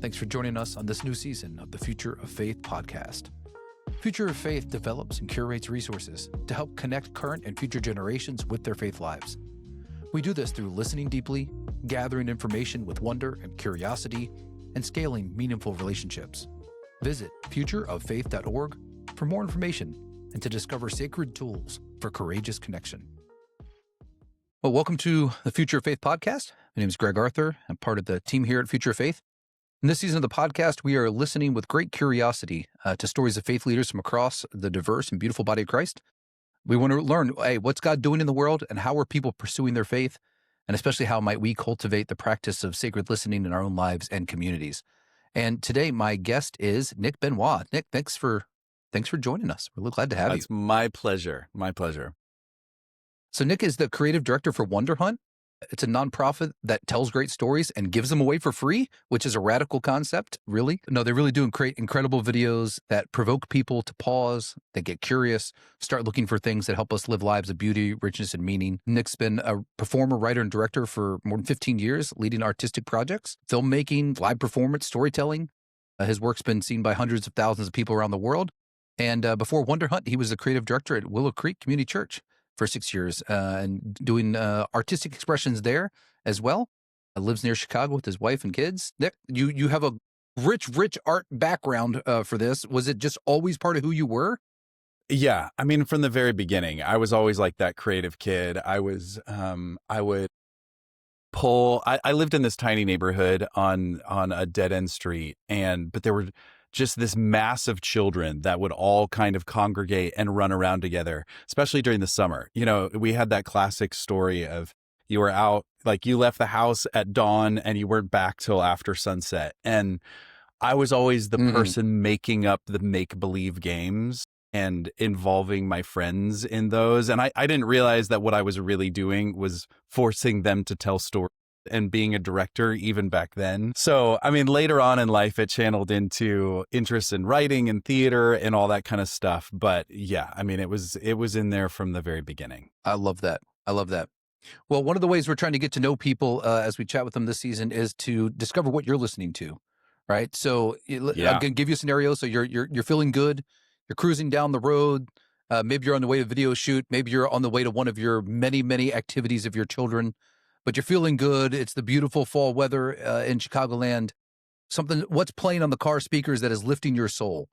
Thanks for joining us on this new season of the Future of Faith podcast. Future of Faith develops and curates resources to help connect current and future generations with their faith lives. We do this through listening deeply, gathering information with wonder and curiosity, and scaling meaningful relationships. Visit futureoffaith.org for more information and to discover sacred tools for courageous connection. Well, welcome to the Future of Faith podcast. My name is Greg Arthur. I'm part of the team here at Future of Faith. In this season of the podcast, we are listening with great curiosity to stories of faith leaders from across the diverse and beautiful body of Christ. We want to learn, hey, what's God doing in the world and how are people pursuing their faith? And especially how might we cultivate the practice of sacred listening in our own lives and communities? And today, my guest is Nick Benoit. Nick, thanks for joining us. We're really glad to have you. It's my pleasure. My pleasure. So Nick is the creative director for Wonderhunt. It's a nonprofit that tells great stories and gives them away for free, which is a radical concept, really. No, they really do create incredible videos that provoke people to pause, that get curious, start looking for things that help us live lives of beauty, richness, and meaning. Nick's been a performer, writer, and director for more than 15 years, leading artistic projects, filmmaking, live performance, storytelling. His work's been seen by hundreds of thousands of people around the world. And before Wonderhunt, he was the creative director at Willow Creek Community Church for 6 years and doing artistic expressions there as well. Lives near Chicago with his wife and kids. Nick, you have a rich art background for this. Was it just always part of who you were? Yeah. I mean, from the very beginning, I was always like that creative kid. I would pull, I lived in this tiny neighborhood on a dead end street but there were just this mass of children that would all kind of congregate and run around together, especially during the summer. You know, we had that classic story of you were out, like you left the house at dawn and you weren't back till after sunset. And I was always the person making up the make-believe games and involving my friends in those. And I didn't realize that what I was really doing was forcing them to tell stories and being a director even back then. So, I mean, later on in life, it channeled into interest in writing and theater and all that kind of stuff. But yeah, I mean, it was in there from the very beginning. I love that. Well, one of the ways we're trying to get to know people as we chat with them this season is to discover what you're listening to, right? So I'm going to give you a scenario. So you're feeling good. You're cruising down the road. Maybe you're on the way to a video shoot. Maybe you're on the way to one of your many activities of your children. But you're feeling good. It's the beautiful fall weather in Chicagoland. What's playing on the car speakers that is lifting your soul?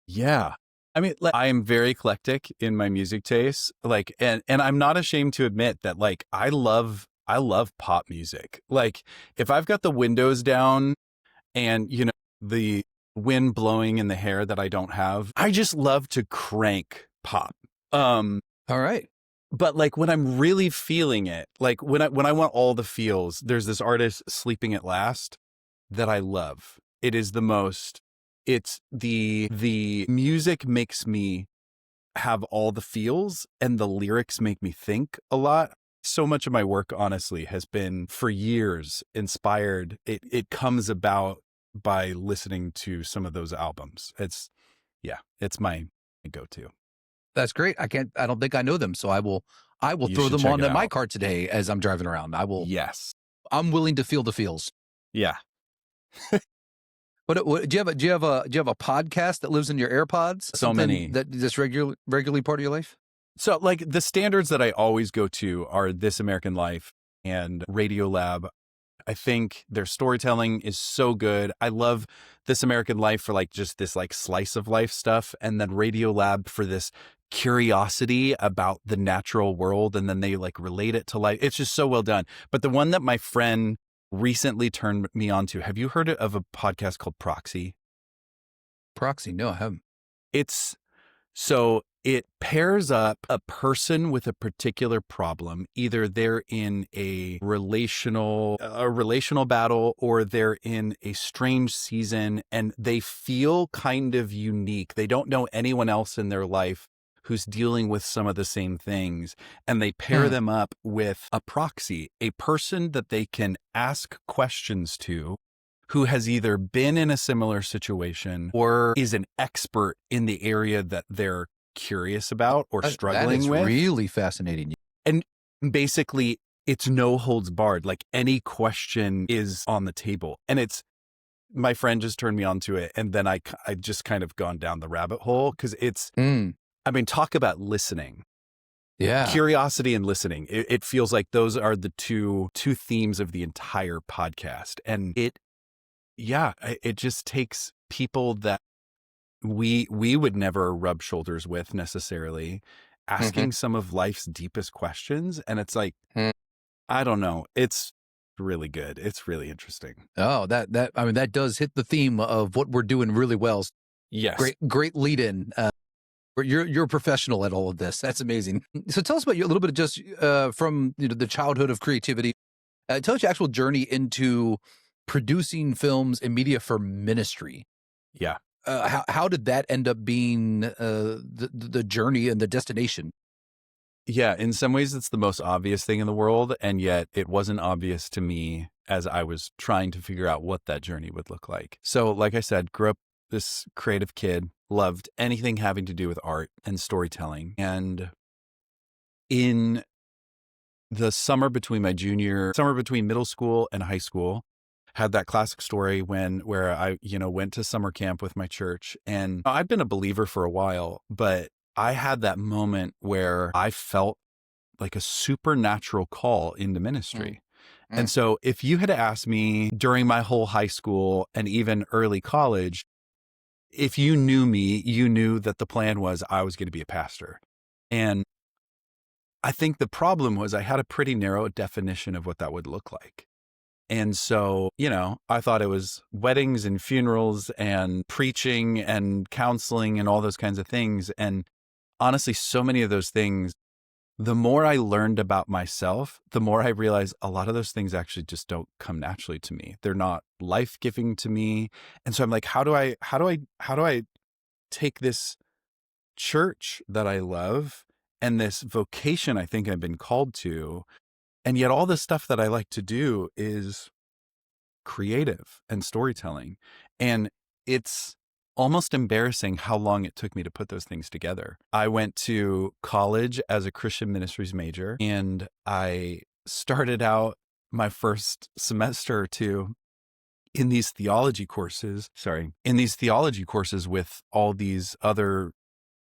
Yeah. I mean, I am very eclectic in my music tastes. And I'm not ashamed to admit that, I love pop music. Like, if I've got the windows down and, the wind blowing in the hair that I don't have, I just love to crank pop. All right. But when I'm really feeling it, when I want all the feels, there's this artist, Sleeping at Last, that I love. It's the music makes me have all the feels and the lyrics make me think a lot. So much of my work, honestly, has been for years inspired. It comes about by listening to some of those albums. It's my go-to. That's great. I don't think I know them. So I will throw them on my car today as I'm driving around. I will. Yes. I'm willing to feel the feels. Yeah. But do you have a podcast that lives in your AirPods? So many. That's regularly part of your life? So the standards that I always go to are This American Life and Radiolab. I think their storytelling is so good. I love This American Life for just this slice of life stuff. And then Radiolab for this curiosity about the natural world. And then they relate it to life. It's just so well done. But the one that my friend recently turned me on to, have you heard of a podcast called Proxy? Proxy? No, I haven't. It pairs up a person with a particular problem. Either they're in a relational battle or they're in a strange season and they feel kind of unique. They don't know anyone else in their life who's dealing with some of the same things. And they pair them up with a proxy, a person that they can ask questions to who has either been in a similar situation or is an expert in the area that they're curious about or struggling with. That is really fascinating. And basically, it's no holds barred. Any question is on the table. And it's my friend just turned me onto it. And then I just kind of gone down the rabbit hole because it's, I mean, talk about listening. Yeah. Curiosity and listening. It feels like those are the two themes of the entire podcast. And it just takes people that we would never rub shoulders with necessarily, asking some of life's deepest questions. And it's like, I don't know. It's really good. It's really interesting. Oh, that does hit the theme of what we're doing really well. Yes. Great lead in. You're a professional at all of this. That's amazing. So tell us about you a little bit of just from the childhood of creativity. Tell us your actual journey into producing films and media for ministry. Yeah. How did that end up being the journey and the destination? Yeah, in some ways it's the most obvious thing in the world, and yet it wasn't obvious to me as I was trying to figure out what that journey would look like. So, like I said, grew up this creative kid, loved anything having to do with art and storytelling. And in the summer between middle school and high school, had that classic story where I, went to summer camp with my church. And I've been a believer for a while, but I had that moment where I felt like a supernatural call into ministry. And so if you had asked me during my whole high school and even early college, if you knew me, you knew that the plan was I was going to be a pastor. And I think the problem was I had a pretty narrow definition of what that would look like. And so, I thought it was weddings and funerals and preaching and counseling and all those kinds of things. And honestly, so many of those things, the more I learned about myself, the more I realized a lot of those things actually just don't come naturally to me. They're not life-giving to me. And so I'm like, how do I take this church that I love and this vocation I think I've been called to, and yet all the stuff that I like to do is creative and storytelling. And it's almost embarrassing how long it took me to put those things together. I went to college as a Christian ministries major, and I started out my first semester or two in these theology courses with all these other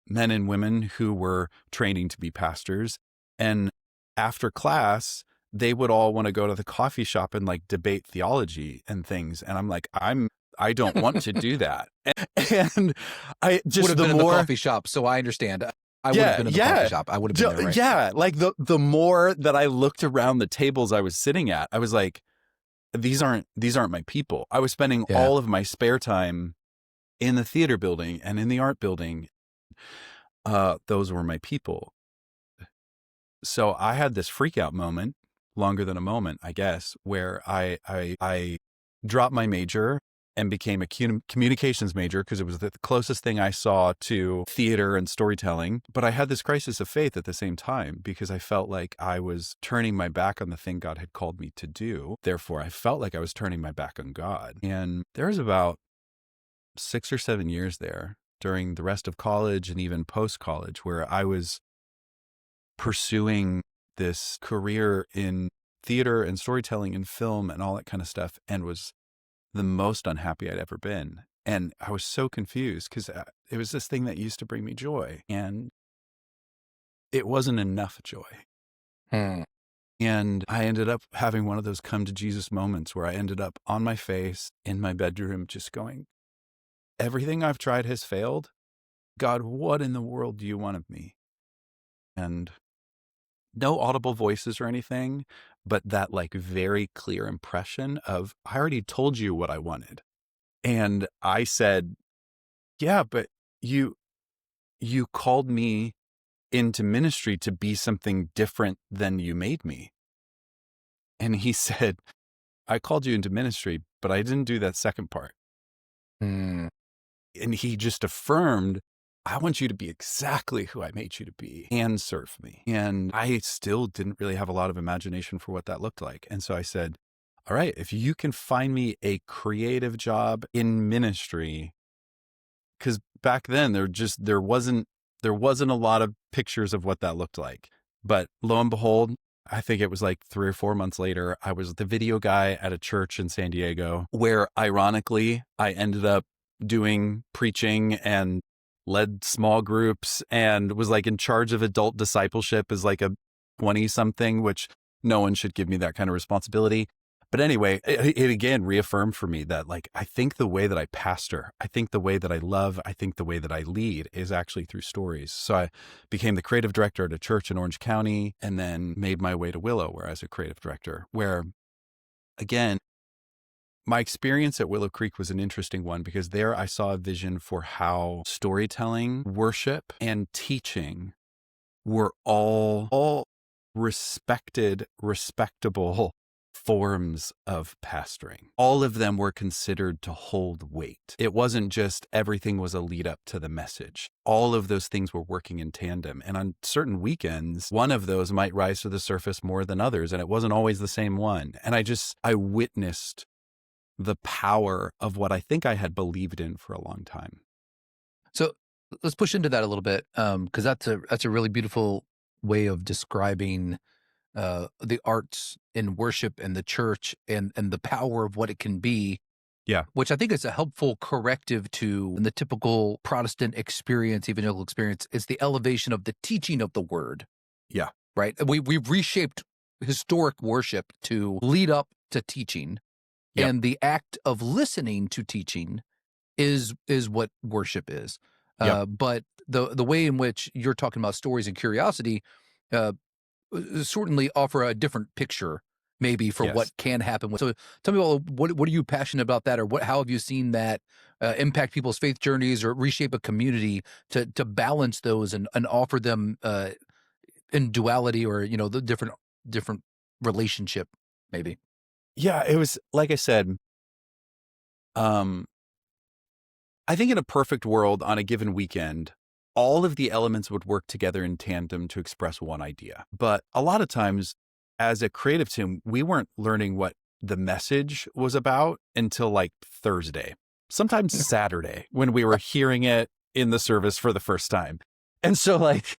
men and women who were training to be pastors. And after class, they would all want to go to the coffee shop and like debate theology and things. And I'm like, I don't want to do that. And I just would have been in the coffee shop, so I understand. I would have been in the coffee shop. I would have been there, right? Yeah, like the more that I looked around the tables I was sitting at, I was like, these aren't my people. I was spending all of my spare time in the theater building and in the art building. Those were my people. So I had this freak out moment, longer than a moment, I guess, where I dropped my major and became a communications major because it was the closest thing I saw to theater and storytelling. But I had this crisis of faith at the same time because I felt like I was turning my back on the thing God had called me to do. Therefore, I felt like I was turning my back on God. And there was about 6 or 7 years there during the rest of college and even post-college where I was pursuing this career in theater and storytelling and film and all that kind of stuff, and was the most unhappy I'd ever been. And I was so confused because it was this thing that used to bring me joy, and it wasn't enough joy. And I ended up having one of those come to Jesus moments where I ended up on my face in my bedroom just going, everything I've tried has failed. God, what in the world do you want of me? And no audible voices or anything, but that like very clear impression of, I already told you what I wanted. And I said, yeah, but you called me into ministry to be something different than you made me. And he said, I called you into ministry, but I didn't do that second part. And he just affirmed, I want you to be exactly who I made you to be and serve me. And I still didn't really have a lot of imagination for what that looked like. And so I said, all right, if you can find me a creative job in ministry, because back then there wasn't a lot of pictures of what that looked like. But lo and behold, I think it was like 3 or 4 months later, I was the video guy at a church in San Diego where ironically I ended up doing preaching and led small groups and was like in charge of adult discipleship as like a 20 something, which no one should give me that kind of responsibility. But anyway, it again reaffirmed for me that like, I think the way that I pastor, I think the way that I love, I think the way that I lead is actually through stories. So I became the creative director at a church in Orange County and then made my way to Willow where I was a creative director, where again, my experience at Willow Creek was an interesting one because there I saw a vision for how storytelling, worship, and teaching were all respected, respectable forms of pastoring. All of them were considered to hold weight. It wasn't just everything was a lead up to the message. All of those things were working in tandem. And on certain weekends, one of those might rise to the surface more than others. And it wasn't always the same one. And I witnessed the power of what I think I had believed in for a long time. So let's push into that a little bit, because that's a really beautiful way of describing the arts in worship and the church and the power of what it can be. Yeah. Which I think is a helpful corrective to the typical Protestant experience, evangelical experience. It's the elevation of the teaching of the word. Yeah. Right. We've reshaped historic worship to lead up to teaching. Yep. And the act of listening to teaching is what worship is. Yep. But the way in which you're talking about stories and curiosity certainly offer a different picture maybe for what can happen. So tell me about what are you passionate about that, or how have you seen that impact people's faith journeys or reshape a community to balance those and offer them in duality or, the different relationship maybe? Yeah, it was, like I said, I think in a perfect world on a given weekend, all of the elements would work together in tandem to express one idea. But a lot of times as a creative team, we weren't learning what the message was about until like Thursday, sometimes Saturday, when we were hearing it in the service for the first time. And so like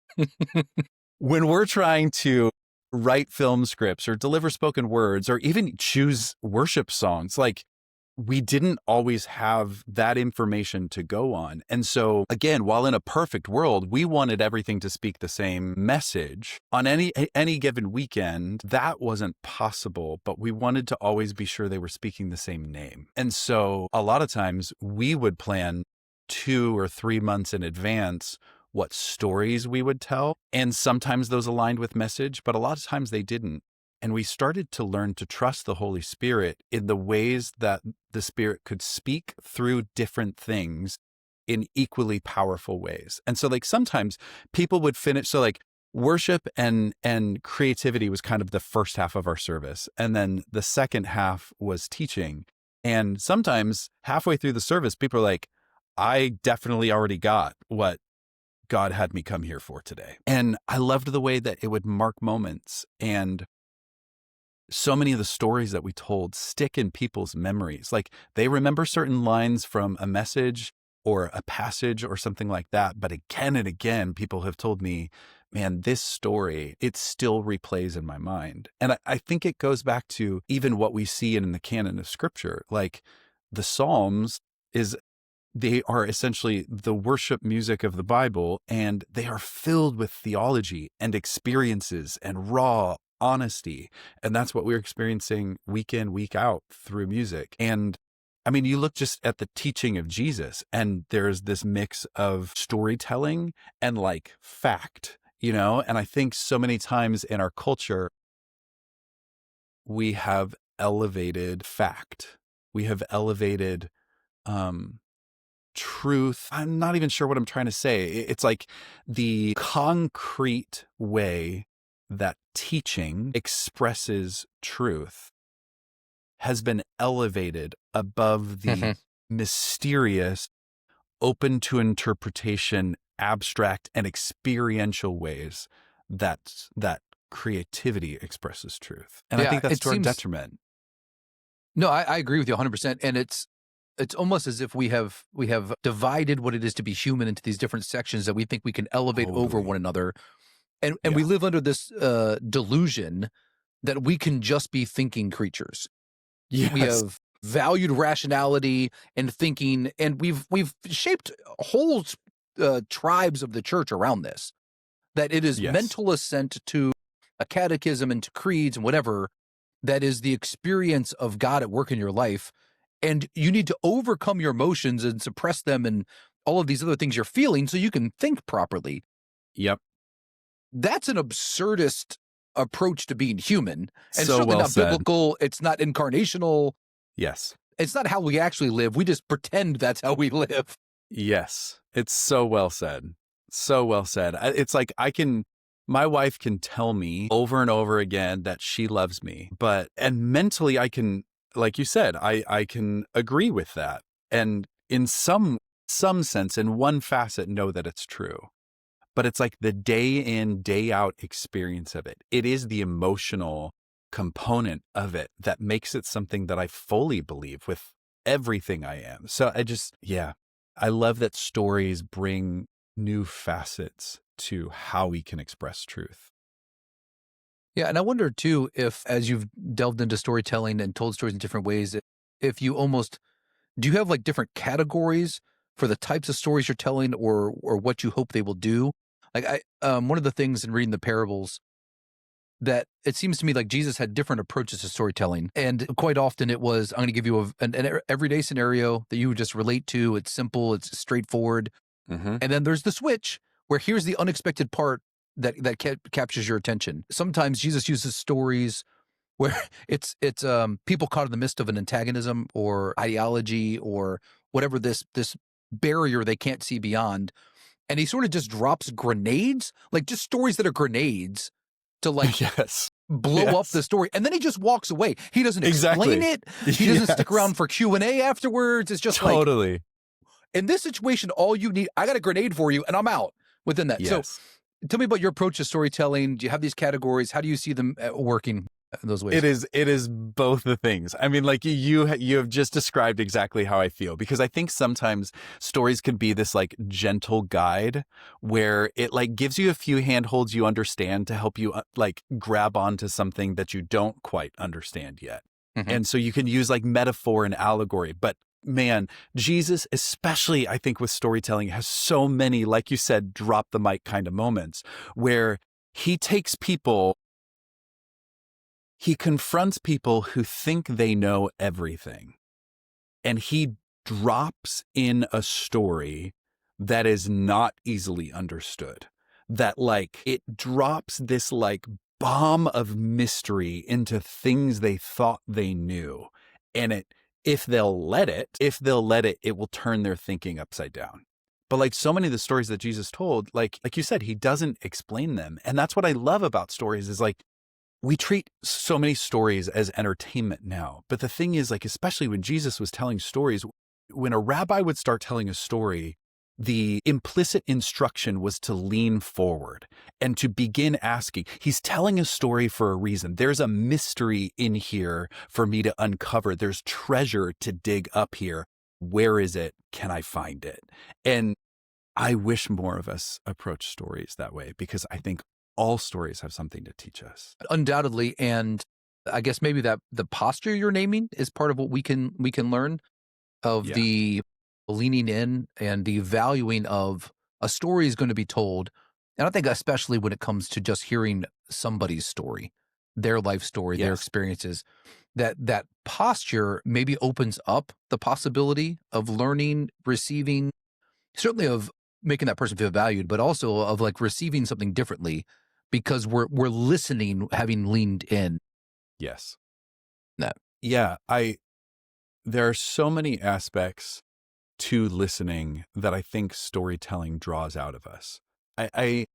when we're trying to write film scripts or deliver spoken words or even choose worship songs, like we didn't always have that information to go on. And so again, while in a perfect world, we wanted everything to speak the same message on any given weekend, that wasn't possible, but we wanted to always be sure they were speaking the same name. And so a lot of times we would plan 2 or 3 months in advance what stories we would tell. And sometimes those aligned with message, but a lot of times they didn't. And we started to learn to trust the Holy Spirit in the ways that the Spirit could speak through different things in equally powerful ways. And so like sometimes people would finish, so like worship and creativity was kind of the first half of our service. And then the second half was teaching. And sometimes halfway through the service, people are like, I definitely already got what God had me come here for today. And I loved the way that it would mark moments, and so many of the stories that we told stick in people's memories. Like they remember certain lines from a message or a passage or something like that. But again and again, people have told me, man, this story, it still replays in my mind. And I think it goes back to even what we see in the canon of Scripture. Like the Psalms they are essentially the worship music of the Bible, and they are filled with theology and experiences and raw honesty. And that's what we're experiencing week in, week out through music. And I mean, you look just at the teaching of Jesus, and there's this mix of storytelling and like fact, and I think so many times in our culture, we have elevated fact. We have elevated, truth. I'm not even sure what I'm trying to say. It's like the concrete way that teaching expresses truth has been elevated above the mysterious, open to interpretation, abstract and experiential ways that creativity expresses truth. And I think that's to our detriment. No, I agree with you 100%. And it's almost as if we have divided what it is to be human into these different sections that we think we can elevate over one another. And Yeah. we live under this delusion that we can just be thinking creatures. Yes. We have valued rationality and thinking, and we've shaped whole tribes of the church around this, that it is Yes. mental assent to a catechism and to creeds and whatever that is the experience of God at work in your life. And you need to overcome your emotions and suppress them and all of these other things you're feeling so you can think properly. Yep. That's an absurdist approach to being human. And So certainly well not said. biblical. It's not incarnational. Yes. It's not how we actually live. We just pretend that's how we live. Yes. It's so well said. So well said. It's like my wife can tell me over and over again that she loves me, and mentally I can, like you said, I can agree with that. And in some sense, in one facet, know that it's true. But it's like the day in, day out experience of it. It is the emotional component of it that makes it something that I fully believe with everything I am. So I love that stories bring new facets to how we can express truth. Yeah, and I wonder too if, as you've delved into storytelling and told stories in different ways, if you do you have like different categories for the types of stories you're telling, or what you hope they will do? Like one of the things in reading the parables, that it seems to me like Jesus had different approaches to storytelling, and quite often it was, I'm going to give you an everyday scenario that you would just relate to. It's simple, it's straightforward, Mm-hmm. and then there's the switch where here's the unexpected part that captures your attention. Sometimes Jesus uses stories where it's people caught in the midst of an antagonism or ideology or whatever, this barrier they can't see beyond, and he sort of just drops grenades, like just stories that are grenades to like Yes. blow up the story, and then he just walks away. He doesn't Exactly. explain it. He doesn't stick around for Q&A afterwards. It's just totally. like, in this situation, all you need, I got a grenade for you, and I'm out within that. Yes. So tell me about your approach to storytelling. Do you have these categories? How do you see them working in those ways? It is both the things. I mean, like you have just described exactly how I feel, because I think sometimes stories can be this like gentle guide where it like gives you a few handholds you understand to help you like grab onto something that you don't quite understand yet. Mm-hmm. And so you can use like metaphor and allegory, but man, Jesus, especially I think with storytelling, has so many, like you said, drop the mic kind of moments where he takes people, he confronts people who think they know everything, and he drops in a story that is not easily understood, that like it drops this like bomb of mystery into things they thought they knew. And if they'll let it, it will turn their thinking upside down. But like so many of the stories that Jesus told, like you said, he doesn't explain them. And that's what I love about stories is like, we treat so many stories as entertainment now. But the thing is, like, especially when Jesus was telling stories, when a rabbi would start telling a story, the implicit instruction was to lean forward and to begin asking. He's telling a story for a reason. There's a mystery in here for me to uncover. There's treasure to dig up here. Where is it? Can I find it? And I wish more of us approach stories that way, because I think all stories have something to teach us. Undoubtedly. And I guess maybe that the posture you're naming is part of what we can learn of the leaning in and the valuing of a story is going to be told. And I think especially when it comes to just hearing somebody's story, their life story, their experiences, that posture maybe opens up the possibility of learning, receiving, certainly of making that person feel valued, but also of like receiving something differently because we're listening, having leaned in. Yes. No. Yeah. There are so many aspects to listening that I think storytelling draws out of us. I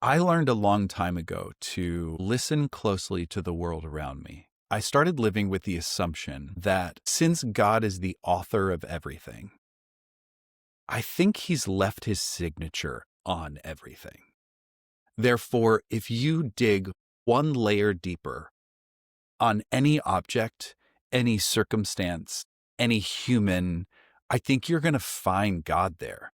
learned a long time ago to listen closely to the world around me. I started living with the assumption that since God is the author of everything, I think he's left his signature on everything. Therefore, if you dig one layer deeper on any object, any circumstance, any human, I think you're going to find God there.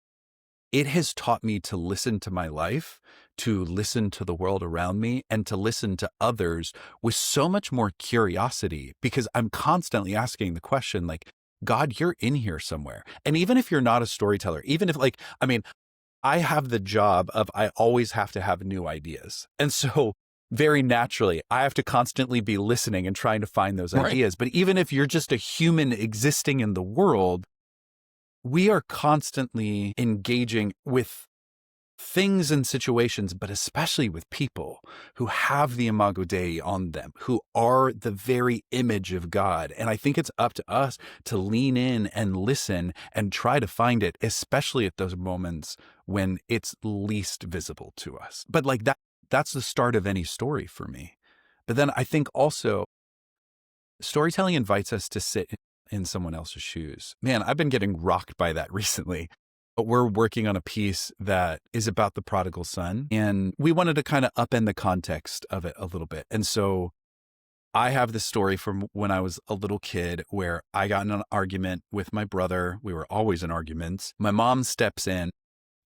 It has taught me to listen to my life, to listen to the world around me and to listen to others with so much more curiosity, because I'm constantly asking the question, like, God, you're in here somewhere. And even if you're not a storyteller, even if I have the job of, I always have to have new ideas. And so very naturally, I have to constantly be listening and trying to find those ideas. But even if you're just a human existing in the world, we are constantly engaging with things and situations, but especially with people who have the imago Dei on them, who are the very image of God. And I think it's up to us to lean in and listen and try to find it, especially at those moments when it's least visible to us. But like that's the start of any story for me. But then I think also storytelling invites us to sit in someone else's shoes. Man, I've been getting rocked by that recently. But we're working on a piece that is about the prodigal son, and we wanted to kind of upend the context of it a little bit. And so I have this story from when I was a little kid where I got in an argument with my brother. We were always in arguments. My mom steps in,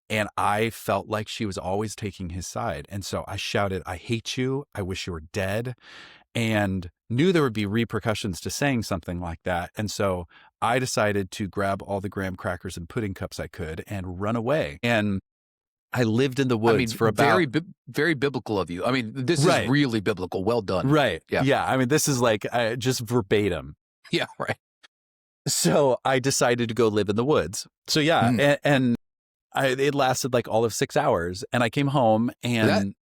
and I felt like she was always taking his side. And so I shouted, "I hate you. I wish you were dead," and knew there would be repercussions to saying something like that. And so I decided to grab all the graham crackers and pudding cups I could and run away. And I lived in the woods for about... Very biblical of you. I mean, this is really biblical. Well done. Right. Yeah. I mean, this is like just verbatim. Yeah, right. So I decided to go live in the woods. So yeah, it lasted like all of 6 hours. And I came home and...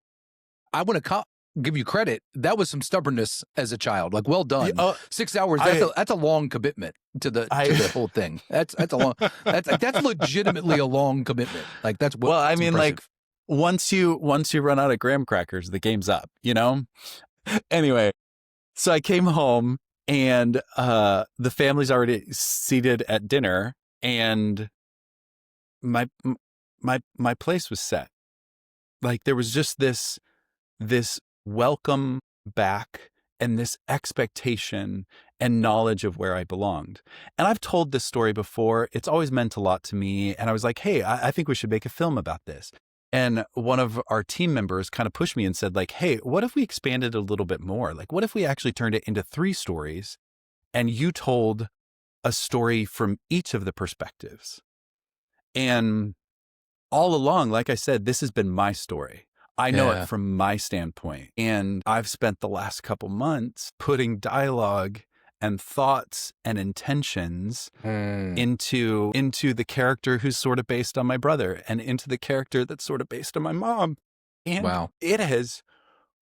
I want to give you credit. That was some stubbornness as a child. Like, well done. 6 hours. That's a long commitment to the whole thing. That's a long. That's legitimately a long commitment. Like that's what. Well, I mean, impressive. Like once you run out of graham crackers, the game's up. You know. Anyway, so I came home and the family's already seated at dinner, and my place was set. Like there was just this welcome back and this expectation and knowledge of where I belonged. And I've told this story before. It's always meant a lot to me. And I was like, hey, I think we should make a film about this. And one of our team members kind of pushed me and said like, hey, what if we expanded a little bit more? Like, what if we actually turned it into 3 stories and you told a story from each of the perspectives? And all along, like I said, this has been my story. I know it from my standpoint. And I've spent the last couple months putting dialogue and thoughts and intentions into the character who's sort of based on my brother and into the character that's sort of based on my mom. And it has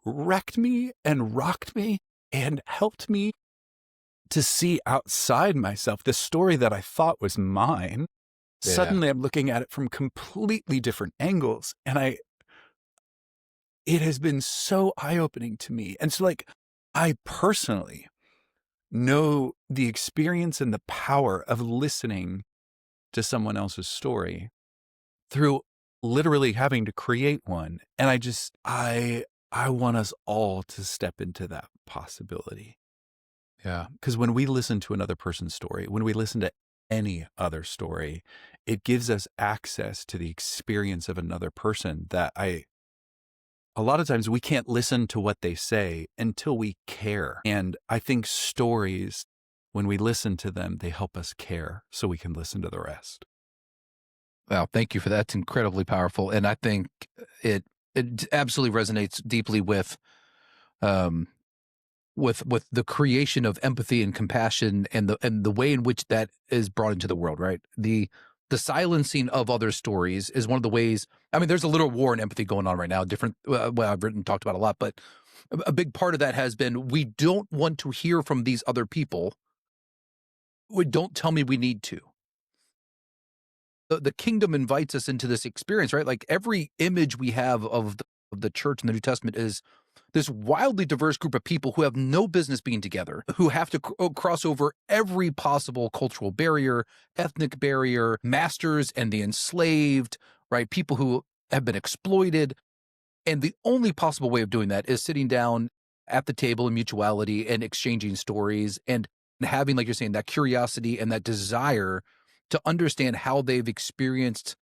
wrecked me and rocked me and helped me to see outside myself the story that I thought was mine. Yeah. Suddenly I'm looking at it from completely different angles. And it has been so eye-opening to me. And so like, I personally know the experience and the power of listening to someone else's story through literally having to create one. And I want us all to step into that possibility. Yeah. Because when we listen to another person's story, when we listen to any other story, it gives us access to the experience of another person that a lot of times we can't listen to what they say until we care. And I think stories, when we listen to them, they help us care so we can listen to the rest. Wow. Thank you for that. It's incredibly powerful. And I think it absolutely resonates deeply with the creation of empathy and compassion and the way in which that is brought into the world, right? The silencing of other stories is one of the ways. I mean, there's a literal war in empathy going on right now. Different, I've written and talked about a lot, but a big part of that has been we don't want to hear from these other people. Don't tell me we need to. The kingdom invites us into this experience, right? Like every image we have of the church in the New Testament is this wildly diverse group of people who have no business being together, who have to cross over every possible cultural barrier, ethnic barrier, masters and the enslaved, right? People who have been exploited. And the only possible way of doing that is sitting down at the table in mutuality and exchanging stories and having, like you're saying, that curiosity and that desire to understand how they've experienced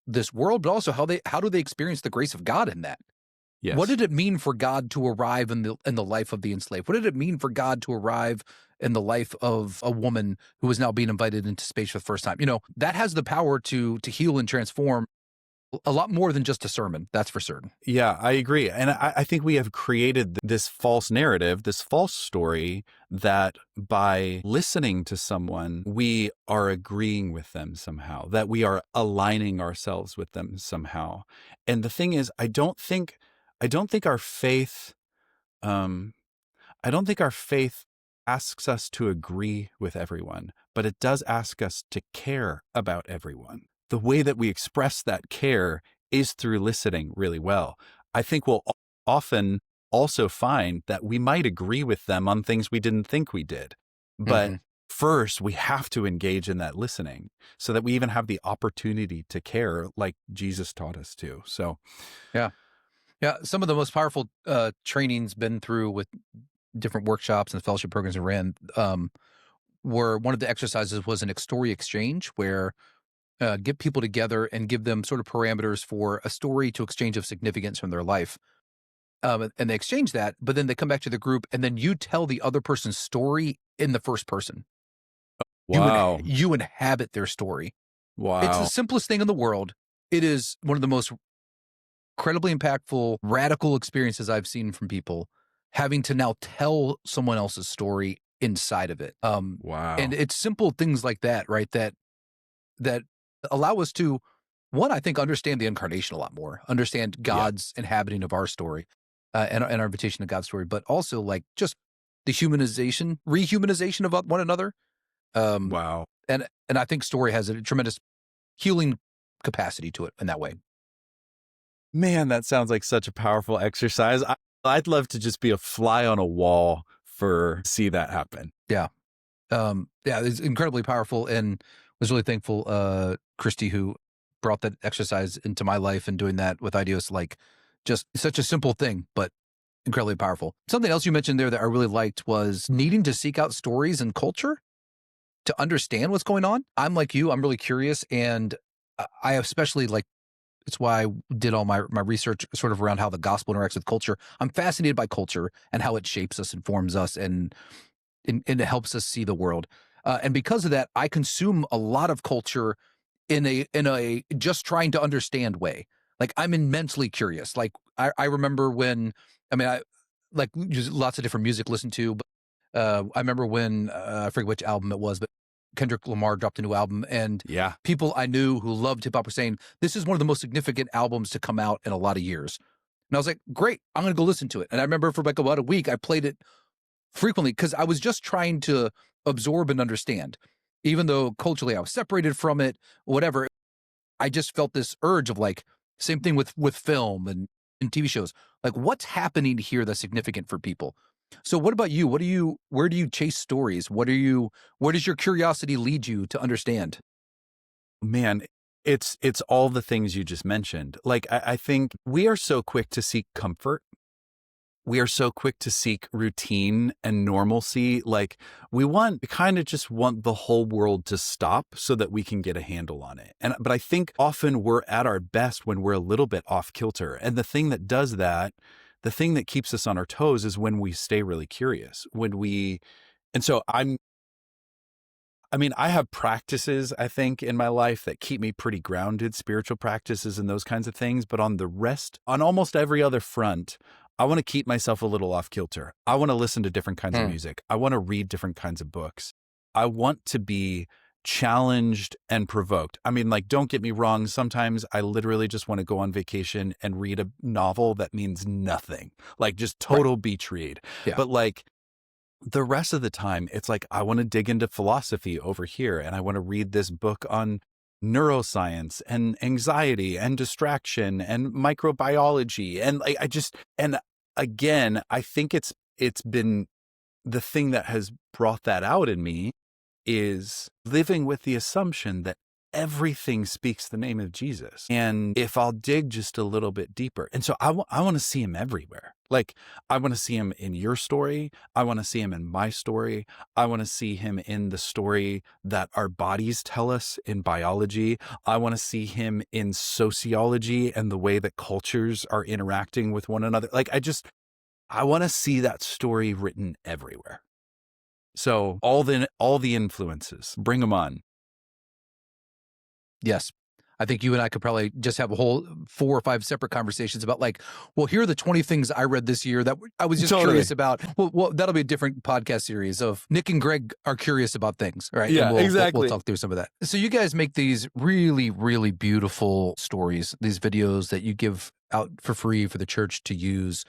this world, but also how do they experience the grace of God in that? Yes. What did it mean for God to arrive in the life of the enslaved? What did it mean for God to arrive in the life of a woman who is now being invited into space for the first time? That has the power to heal and transform a lot more than just a sermon. That's for certain. Yeah, I agree. And I think we have created this false narrative, this false story that by listening to someone, we are agreeing with them somehow, that we are aligning ourselves with them somehow. And the thing is, I don't think our faith, I don't think our faith asks us to agree with everyone, but it does ask us to care about everyone. The way that we express that care is through listening really well. I think we'll often also find that we might agree with them on things we didn't think we did. But first, we have to engage in that listening so that we even have the opportunity to care like Jesus taught us to. So, yeah. Some of the most powerful trainings been through with different workshops and fellowship programs I ran, where one of the exercises was an story exchange where get people together and give them sort of parameters for a story to exchange of significance from their life. And they exchange that, but then they come back to the group and then you tell the other person's story in the first person. wow. You inhabit their story. Wow. It's the simplest thing in the world. It is one of the most incredibly impactful, radical experiences I've seen from people having to now tell someone else's story inside of it. Wow. And it's simple things like that, right? That allow us to, one, I think, understand the incarnation a lot more, understand God's inhabiting of our story and our invitation to God's story, but also like just the rehumanization of one another. Wow. And I think story has a tremendous healing capacity to it in that way. Man, that sounds like such a powerful exercise. I'd love to just be a fly on a wall see that happen. Yeah. It's incredibly powerful, and was really thankful, Christy, who brought that exercise into my life and doing that with Ideos, like just such a simple thing, but incredibly powerful. Something else you mentioned there that I really liked was needing to seek out stories and culture to understand what's going on. I'm like you, I'm really curious, and I especially like, it's why I did all my research sort of around how the gospel interacts with culture. I'm fascinated by culture and how it shapes us, informs us, and it helps us see the world. And because of that, I consume a lot of culture in a just trying to understand way. Like I'm immensely curious. Like I remember when, I like just lots of different music listened to, but I remember when, I forget which album it was, but Kendrick Lamar dropped a new album, and people I knew who loved hip hop were saying, this is one of the most significant albums to come out in a lot of years. And I was like, great, I'm going to go listen to it. And I remember for like about a week, I played it frequently because I was just trying to absorb and understand. Even though culturally I was separated from it, whatever, I just felt this urge of like, same thing with film and TV shows. Like, what's happening here that's significant for people? So what about you? Where do you chase stories? Where does your curiosity lead you to understand? Man, it's all the things you just mentioned. Like, I think we are so quick to seek comfort. We are so quick to seek routine and normalcy. Like we kind of just want the whole world to stop so that we can get a handle on it. But I think often we're at our best when we're a little bit off kilter. And the thing that does that, the thing that keeps us on our toes is when we stay really curious, I have practices, I think, in my life that keep me pretty grounded, spiritual practices and those kinds of things. But on almost every other front, I want to keep myself a little off kilter. I want to listen to different kinds of music. I want to read different kinds of books. I want to be challenged and provoked. Don't get me wrong. Sometimes I literally just want to go on vacation and read a novel that means nothing, like just total beach read. Yeah. But like the rest of the time, it's like, I want to dig into philosophy over here, and I want to read this book on neuroscience and anxiety and distraction and microbiology. And again, I think it's been the thing that has brought that out in me is living with the assumption that everything speaks the name of Jesus. And if I'll dig just a little bit deeper, and so I want to see him everywhere. Like, I want to see him in your story. I want to see him in my story. I want to see him in the story that our bodies tell us in biology. I want to see him in sociology and the way that cultures are interacting with one another. Like, I want to see that story written everywhere. So all the influences, bring them on. Yes. I think you and I could probably just have a whole 4 or 5 separate conversations about like, well, here are the 20 things I read this year that I was just curious about. Well, that'll be a different podcast series of Nick and Greg are curious about things, right? Yeah, exactly. We'll talk through some of that. So you guys make these really, really beautiful stories, these videos that you give out for free for the church to use.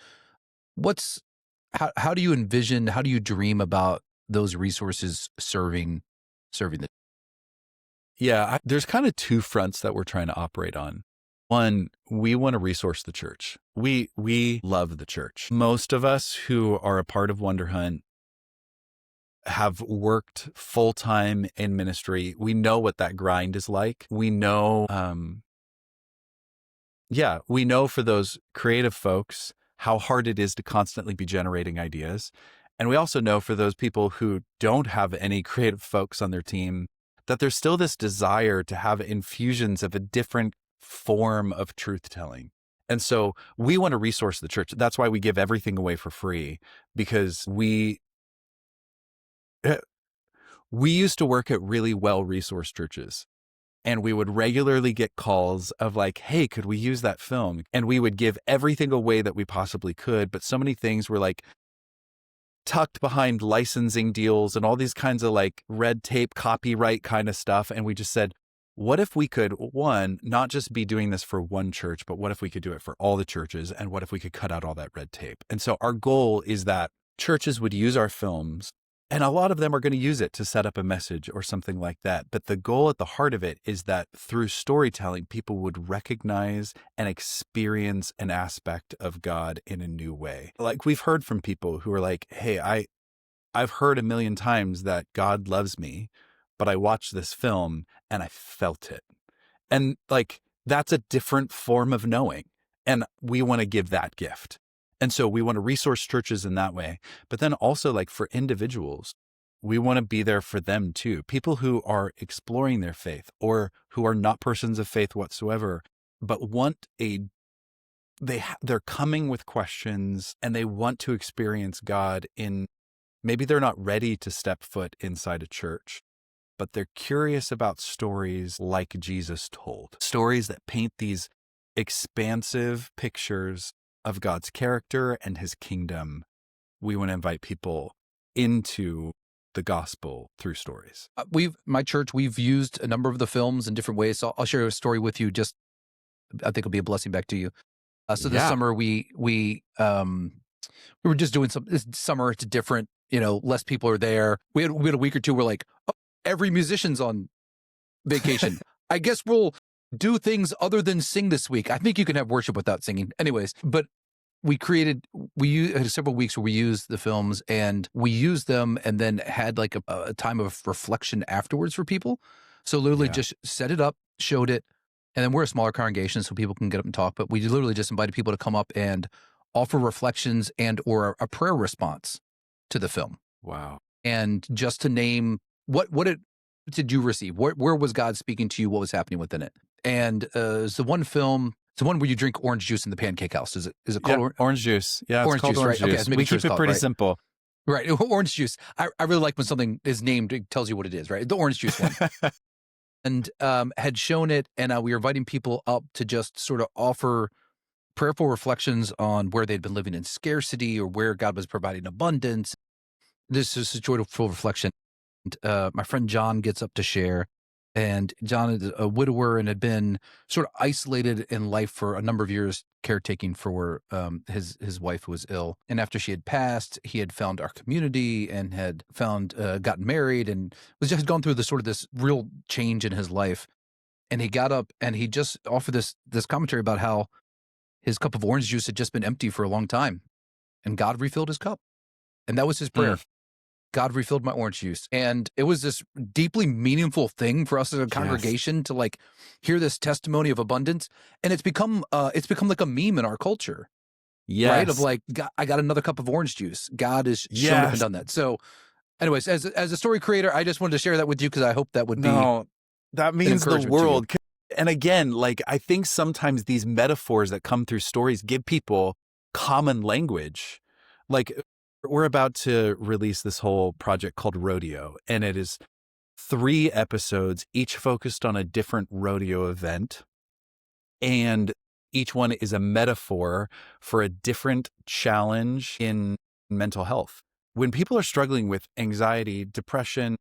How do you envision, how do you dream about those resources serving the? Yeah, there's kind of 2 fronts that we're trying to operate on. One, we want to resource the church. We love the church. Most of us who are a part of Wonderhunt have worked full-time in ministry. We know what that grind is like. We know, we know for those creative folks how hard it is to constantly be generating ideas. And we also know for those people who don't have any creative folks on their team that there's still this desire to have infusions of a different form of truth-telling. And so we want to resource the church. That's why we give everything away for free, because we used to work at really well-resourced churches, and we would regularly get calls of like, hey, could we use that film? And we would give everything away that we possibly could, but so many things were like tucked behind licensing deals and all these kinds of like red tape, copyright kind of stuff. And we just said, what if we could, one, not just be doing this for one church, but what if we could do it for all the churches? And what if we could cut out all that red tape? And so our goal is that churches would use our films, and a lot of them are going to use it to set up a message or something like that. But the goal at the heart of it is that through storytelling, people would recognize and experience an aspect of God in a new way. Like, we've heard from people who are like, hey, I've heard a million times that God loves me, but I watched this film and I felt it. And like, that's a different form of knowing. And we want to give that gift. And so we want to resource churches in that way. But then also, like, for individuals, we want to be there for them too. People who are exploring their faith or who are not persons of faith whatsoever, but they're coming with questions and they want to experience God in, maybe they're not ready to step foot inside a church, but they're curious about stories like Jesus told. Stories that paint these expansive pictures of God's character and his kingdom. We want to invite people into the gospel through stories. My church, we've used a number of the films in different ways. So I'll share a story with you. Just, I think it'll be a blessing back to you. So this summer we were just doing this summer. It's different, less people are there. We had a week or two where like, oh, every musician's on vacation. I guess we'll do things other than sing this week. I think you can have worship without singing. Anyways, but we had several weeks where we used the films and we used them and then had like a time of reflection afterwards for people. So literally just set it up, showed it, and then we're a smaller congregation so people can get up and talk, but we literally just invited people to come up and offer reflections and or a prayer response to the film. Wow. And just to name what did you receive? Where was God speaking to you? What was happening within it? And it's the one film, it's the one where you drink orange juice in the pancake house. Is it called orange juice? Yeah, it's called orange right? juice. Okay, we keep it pretty simple. Right, orange juice. I really like when something is named, it tells you what it is, right? The orange juice one. And had shown it, and we were inviting people up to just sort of offer prayerful reflections on where they'd been living in scarcity or where God was providing abundance. This is a joyful reflection. And, my friend John gets up to share, and John is a widower and had been sort of isolated in life for a number of years, caretaking for his wife who was ill. And after she had passed, he had found our community and had gotten married and was just gone through this real change in his life. And he got up and he just offered this commentary about how his cup of orange juice had just been empty for a long time, and God refilled his cup, and that was his prayer. God refilled my orange juice. And it was this deeply meaningful thing for us as a congregation to like hear this testimony of abundance. And it's become like a meme in our culture. Yes. Right? Of like, I got another cup of orange juice. God has shown up and done that. So anyways, as a story creator, I just wanted to share that with you because I hope that would be that means the world. And again, like I think sometimes these metaphors that come through stories give people common language. Like we're about to release this whole project called Rodeo, and it is 3 episodes, each focused on a different rodeo event. And each one is a metaphor for a different challenge in mental health. When people are struggling with anxiety, depression,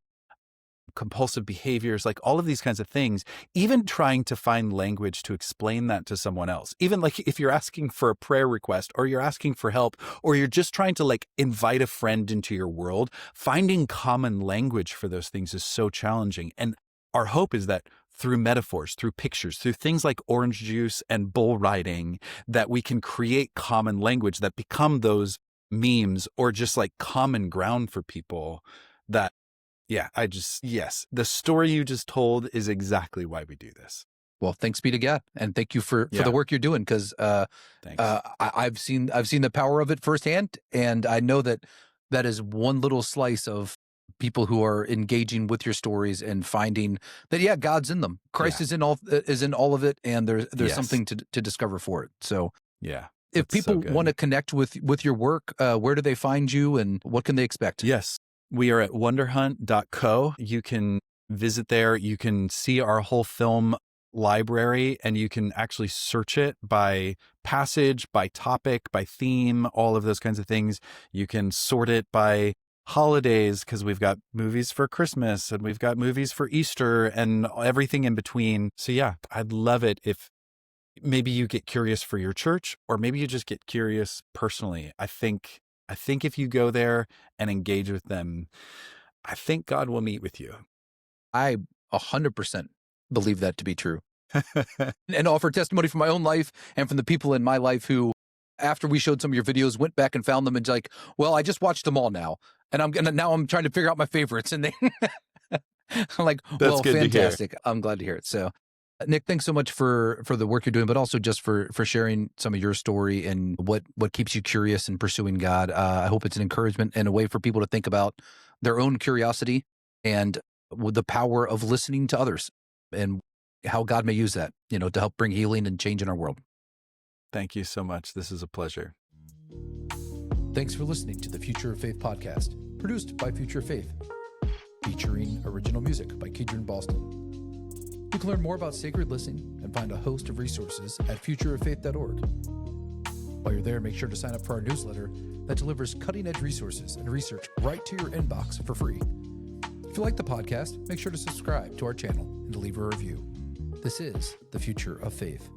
compulsive behaviors, like all of these kinds of things, even trying to find language to explain that to someone else, even like if you're asking for a prayer request or you're asking for help, or you're just trying to like invite a friend into your world, finding common language for those things is so challenging. And our hope is that through metaphors, through pictures, through things like orange juice and bull riding, that we can create common language that become those memes or just like common ground for people that, the story you just told is exactly why we do this. Well, thanks be to God, and thank you for the work you're doing, because I've seen the power of it firsthand, and I know that is one little slice of people who are engaging with your stories and finding that God's in them. Christ is in all of it, and there's something to discover for it. So if people want to connect with your work, where do they find you, and what can they expect? Yes. We are at wonderhunt.co. You can visit there. You can see our whole film library, and you can actually search it by passage, by topic, by theme, all of those kinds of things. You can sort it by holidays, because we've got movies for Christmas and we've got movies for Easter and everything in between. So I'd love it if maybe you get curious for your church, or maybe you just get curious personally. I think if you go there and engage with them, I think God will meet with you. I 100% believe that to be true. And offer testimony from my own life and from the people in my life who, after we showed some of your videos, went back and found them and like, well, I just watched them all now, and I'm trying to figure out my favorites. And they, I'm like, well, fantastic. I'm glad to hear it. So Nick, thanks so much for the work you're doing, but also just for sharing some of your story and what keeps you curious and pursuing God. I hope it's an encouragement and a way for people to think about their own curiosity and the power of listening to others and how God may use that, to help bring healing and change in our world. Thank you so much. This is a pleasure. Thanks for listening to the Future of Faith podcast, produced by Future of Faith, featuring original music by Kedron Boston. You can learn more about sacred listening and find a host of resources at futureoffaith.org. While you're there, make sure to sign up for our newsletter that delivers cutting-edge resources and research right to your inbox for free. If you like the podcast, make sure to subscribe to our channel and to leave a review. This is the Future of Faith.